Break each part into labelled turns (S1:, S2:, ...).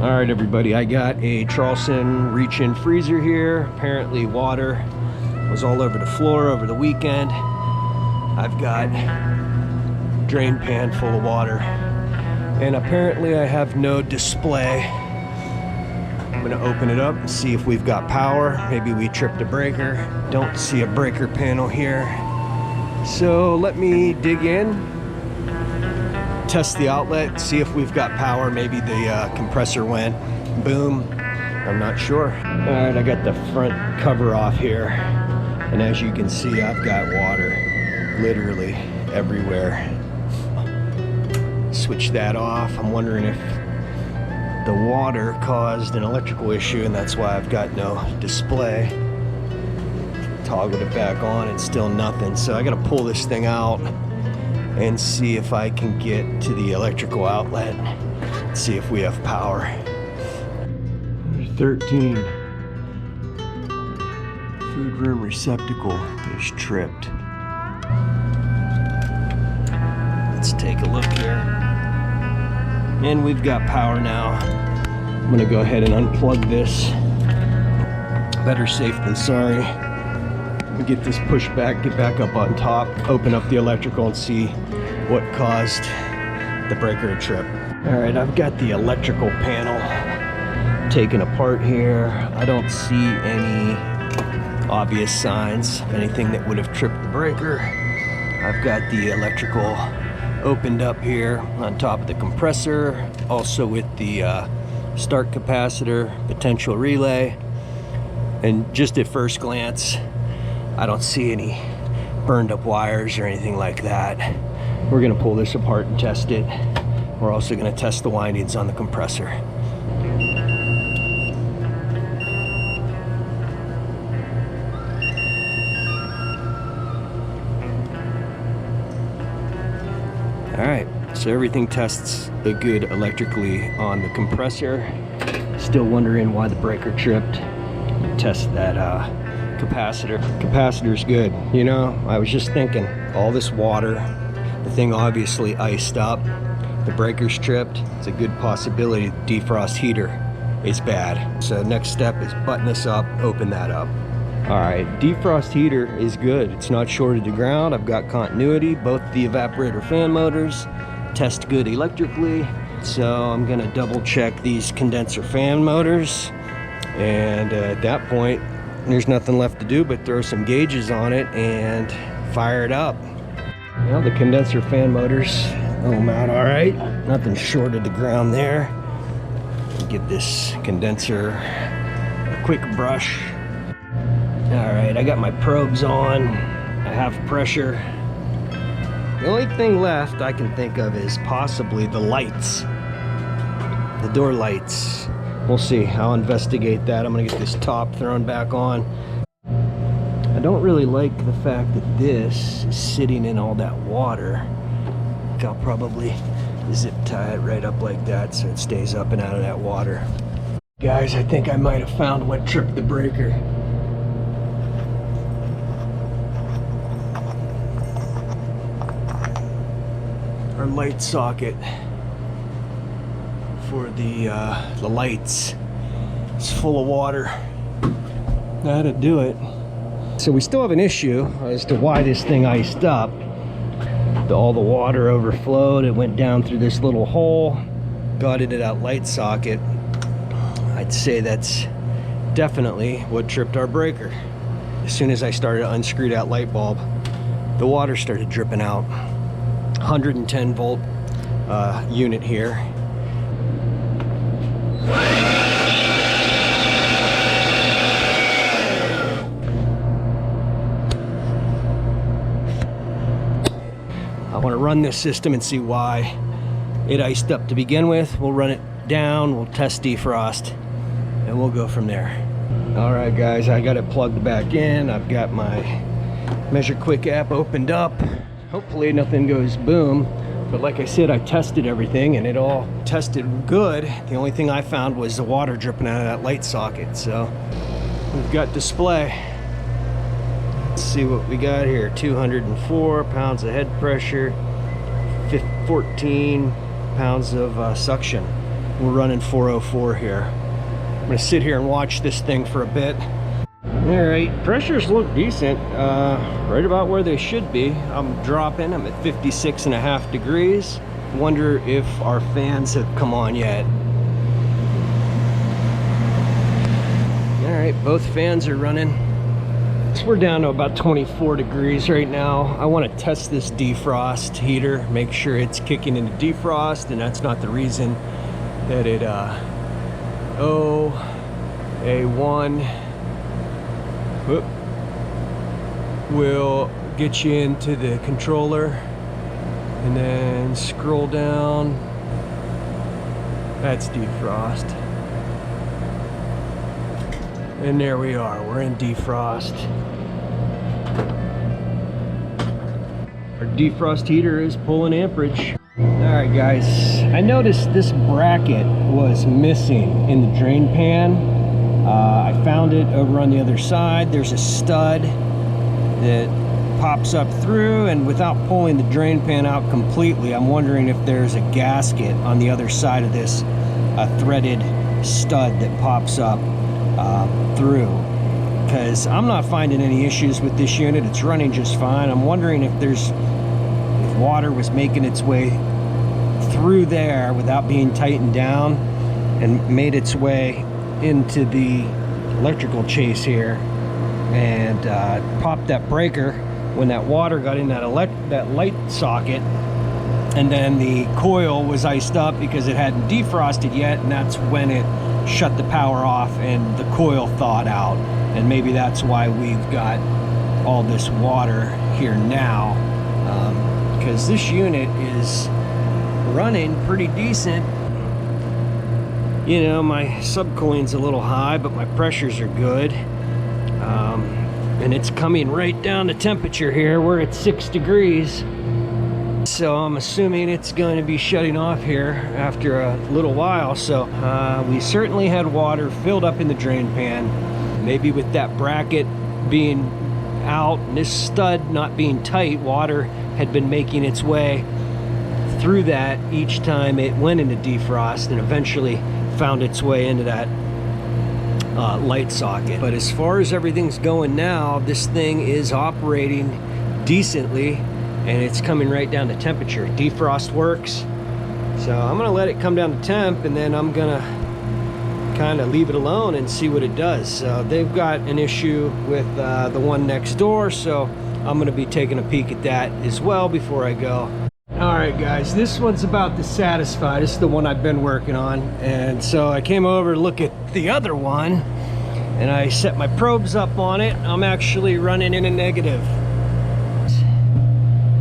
S1: All right, everybody, I got a Traulsen reach-in freezer here. Apparently water was all over the floor over the weekend. I've got a drain pan full of water, and apparently I have no display. I'm gonna open it up and see if we've got power. Maybe we tripped a breaker. Don't see a breaker panel here. So let me dig in, test the outlet, see if we've got power. Maybe the compressor went boom. I'm not sure. All right, I got the front cover off here, and as you can see, I've got water literally everywhere. Switch that off. I'm wondering if the water caused an electrical issue, and that's why I've got no display. Toggled it back on and still nothing. So I gotta pull this thing out and see if I can get to the electrical outlet, see if we have power. 13. Food room receptacle is tripped. Let's take a look here. And we've got power now. I'm gonna go ahead and unplug this. Better safe than sorry. Get this pushed back, get back up on top, open up the electrical and see what caused the breaker to trip. All right, I've got the electrical panel taken apart here. I don't see any obvious signs of anything that would have tripped the breaker. I've got the electrical opened up here on top of the compressor, also with the start capacitor, potential relay, and just at first glance, I don't see any burned up wires or anything like that. We're gonna pull this apart and test it. We're also gonna test the windings on the compressor. All right, so everything tests good electrically on the compressor. Still wondering why the breaker tripped. Test that capacitor. Capacitor's good. You know, I was just thinking, all this water, the thing obviously iced up, the breaker's tripped. It's a good possibility the defrost heater is bad. So next step is button this up, open that up. All right, defrost heater is good. It's not shorted to ground. I've got continuity. Both the evaporator fan motors test good electrically. So I'm gonna double check these condenser fan motors. And at that point, there's nothing left to do but throw some gauges on it and fire it up. Well, the condenser fan motors come out all right. Nothing shorted to ground there. Give this condenser a quick brush. All right, I got my probes on. I have pressure. The only thing left I can think of is possibly the lights, the door lights. We'll see. I'll investigate that. I'm gonna get this top thrown back on. I don't really like the fact that this is sitting in all that water. I'll probably zip tie it right up like that so it stays up and out of that water. Guys, I think I might have found what tripped the breaker. Our light socket for the lights. It's full of water. That'd do it. So we still have an issue as to why this thing iced up. All the water overflowed. It went down through this little hole, got into that light socket. I'd say that's definitely what tripped our breaker. As soon as I started to unscrew that light bulb, the water started dripping out. 110 volt unit here. I want to run this system and see why it iced up to begin with. We'll run it down, we'll test defrost, and we'll go from there. All right, guys, I got it plugged back in. I've got my Measure Quick app opened up. Hopefully nothing goes boom. But like I said, I tested everything and it all tested good. The only thing I found was the water dripping out of that light socket. So we've got display. Let's see what we got here. 204 pounds of head pressure, 14 pounds of suction. we're running 404 here. I'm gonna sit here and watch this thing for a bit. All right, pressures look decent, right about where they should be. I'm dropping, I'm at 56.5 degrees. Wonder if our fans have come on yet. All right, both fans are running. So we're down to about 24 degrees right now. I want to test this defrost heater, make sure it's kicking into defrost, and that's not the reason that it A1 whoop, will get you into the controller, and then scroll down. That's defrost. And there we are, we're in defrost. Our defrost heater is pulling amperage. All right guys, I noticed this bracket was missing in the drain pan. I found it over on the other side. There's a stud that pops up through, and without pulling the drain pan out completely, I'm wondering if there's a gasket on the other side of this, a threaded stud that pops up through, because I'm not finding any issues with this unit. It's running just fine. I'm wondering if water was making its way through there without being tightened down and made its way into the electrical chase here and popped that breaker when that water got in that light socket, and then the coil was iced up because it hadn't defrosted yet, and that's when it shut the power off and the coil thawed out. And maybe that's why we've got all this water here now, because this unit is running pretty decent. You know, my subcooling's a little high, but my pressures are good. And it's coming right down to temperature here. We're at 6 degrees. So I'm assuming it's going to be shutting off here after a little while. So we certainly had water filled up in the drain pan. Maybe with that bracket being out and this stud not being tight, water had been making its way through that each time it went into defrost, and eventually found its way into that light socket. But as far as everything's going now, this thing is operating decently, and it's coming right down to temperature. Defrost works, so I'm gonna let it come down to temp, and then I'm gonna kind of leave it alone and see what it does. So they've got an issue with the one next door, so I'm gonna be taking a peek at that as well before I go. All right guys, this one's about to satisfy. This is the one I've been working on, and so I came over to look at the other one, and I set my probes up on it. I'm actually running in a negative.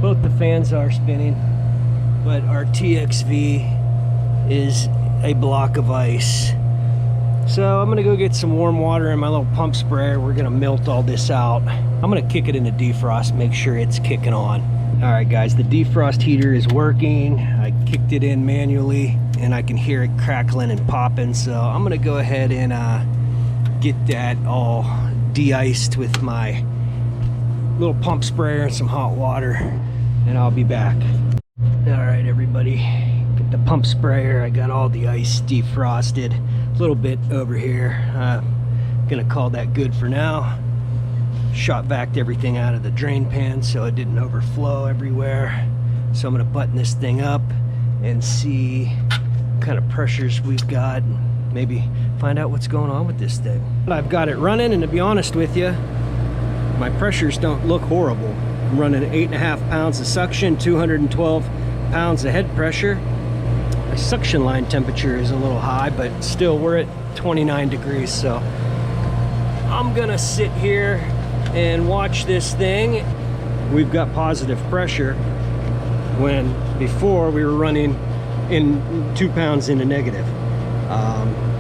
S1: Both the fans are spinning, but our TXV is a block of ice. So I'm gonna go get some warm water in my little pump sprayer. We're gonna melt all this out. I'm gonna kick it into defrost, make sure it's kicking on. All right guys, the defrost heater is working. I kicked it in manually and I can hear it crackling and popping. So I'm gonna go ahead and get that all de-iced with my little pump sprayer and some hot water, and I'll be back. All right everybody, get the pump sprayer. I got all the ice defrosted. A little bit over here. Gonna call that good for now. Shot vac everything out of the drain pan so it didn't overflow everywhere. So I'm gonna button this thing up and see what kind of pressures we've got, and maybe find out what's going on with this thing. I've got it running, and to be honest with you, my pressures don't look horrible. I'm running 8.5 pounds of suction, 212 pounds of head pressure. My suction line temperature is a little high, but still we're at 29 degrees. So I'm gonna sit here and watch this thing. We've got positive pressure when before we were running in 2 pounds into negative.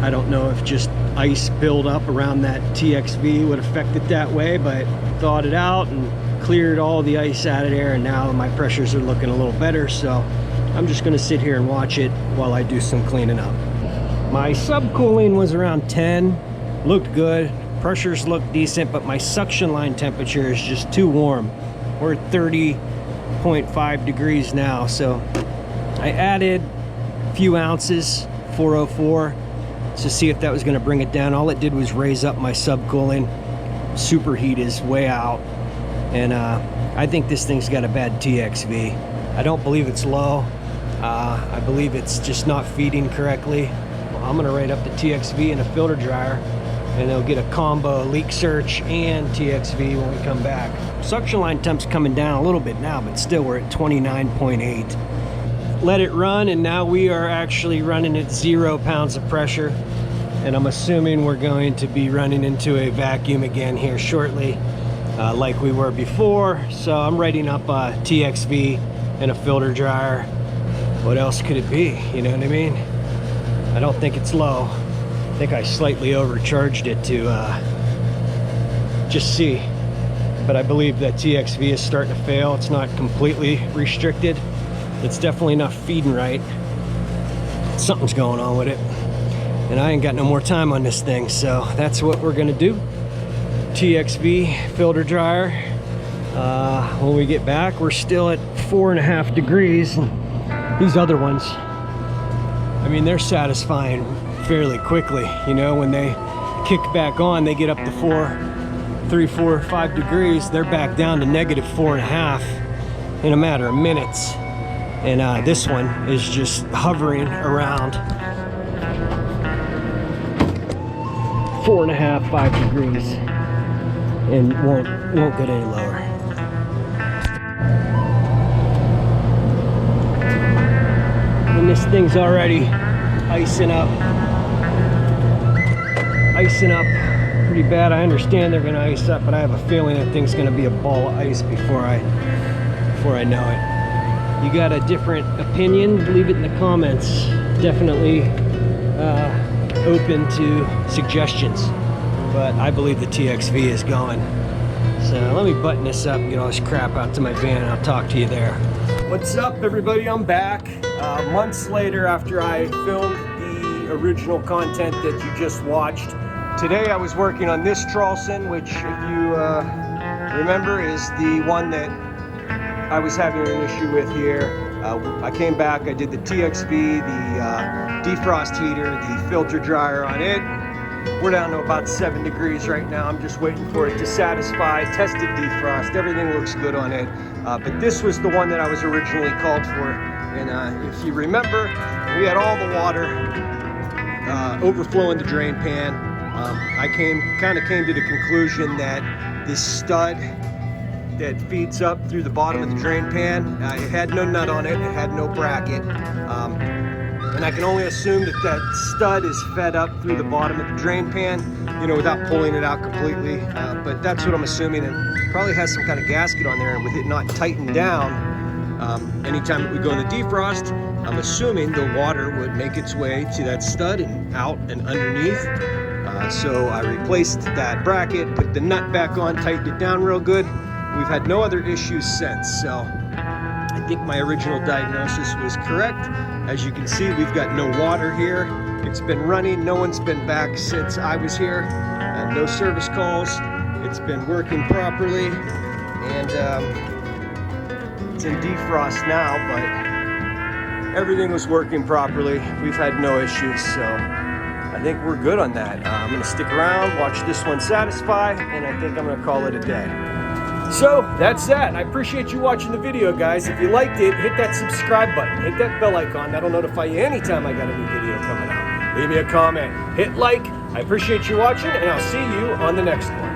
S1: I don't know if just ice build up around that TXV would affect it that way, but thawed it out and cleared all the ice out of there, and now my pressures are looking a little better. So I'm just gonna sit here and watch it while I do some cleaning up. My subcooling was around 10, looked good. Pressures look decent, but my suction line temperature is just too warm. We're at 30.5 degrees now, so I added a few ounces 404 to see if that was going to bring it down. All it did was raise up my subcooling. Superheat is way out, and I think this thing's got a bad TXV. I don't believe it's low. I believe it's just not feeding correctly. Well, I'm gonna rate up the TXV in a filter dryer, and they'll get a combo leak search and TXV when we come back. Suction line temp's coming down a little bit now, but still we're at 29.8. Let it run, and now we are actually running at 0 pounds of pressure, and I'm assuming we're going to be running into a vacuum again here shortly, like we were before. So I'm rating up a TXV in a filter dryer. What else could it be? You know what I mean? I don't think it's low. I think I slightly overcharged it to just see. But I believe that TXV is starting to fail. It's not completely restricted. It's definitely not feeding right. Something's going on with it. And I ain't got no more time on this thing, so that's what we're gonna do. TXV filter dryer. When we get back, we're still at 4.5 degrees. These other ones, I mean, they're satisfying fairly quickly. You know, when they kick back on, they get up to 3, 4, 5 degrees. They're back down to -4.5 in a matter of minutes. And this one is just hovering around 4.5, 5 degrees, and won't get any lower. And this thing's already icing up pretty bad. I understand they're gonna ice up, but I have a feeling that thing's gonna be a ball of ice before I know it. You got a different opinion, leave it in the comments. Definitely open to suggestions, but I believe the TXV is going. So let me button this up and get all this crap out to my van, and I'll talk to you there. What's up, everybody? I'm back months later after I filmed the original content that you just watched. Today I was working on this Traulsen, which, if you remember, is the one that I was having an issue with here. I came back, I did the TXV, the defrost heater, the filter dryer on it. We're down to about 7 degrees right now. I'm just waiting for it to satisfy. Tested defrost, everything looks good on it. But this was the one that I was originally called for. And if you remember, we had all the water overflowing the drain pan. I kind of came to the conclusion that this stud that feeds up through the bottom of the drain pan, it had no nut on it, it had no bracket, and I can only assume that that stud is fed up through the bottom of the drain pan, you know, without pulling it out completely, but that's what I'm assuming. And probably has some kind of gasket on there, and with it not tightened down, anytime that we go in the defrost, I'm assuming the water would make its way to that stud and out and underneath. So I replaced that bracket, put the nut back on, tightened it down real good. We've had no other issues since, so I think my original diagnosis was correct. As you can see, we've got no water here. It's been running, no one's been back since I was here, no service calls. It's been working properly, and it's in defrost now, but everything was working properly. We've had no issues, so I think we're good on that. I'm gonna stick around, watch this one satisfy, and I think I'm gonna call it a day. So that's that. I appreciate you watching the video, guys. If you liked it, hit that subscribe button, hit that bell icon. That'll notify you anytime I got a new video coming out. Leave me a comment, hit like. I appreciate you watching, and I'll see you on the next one.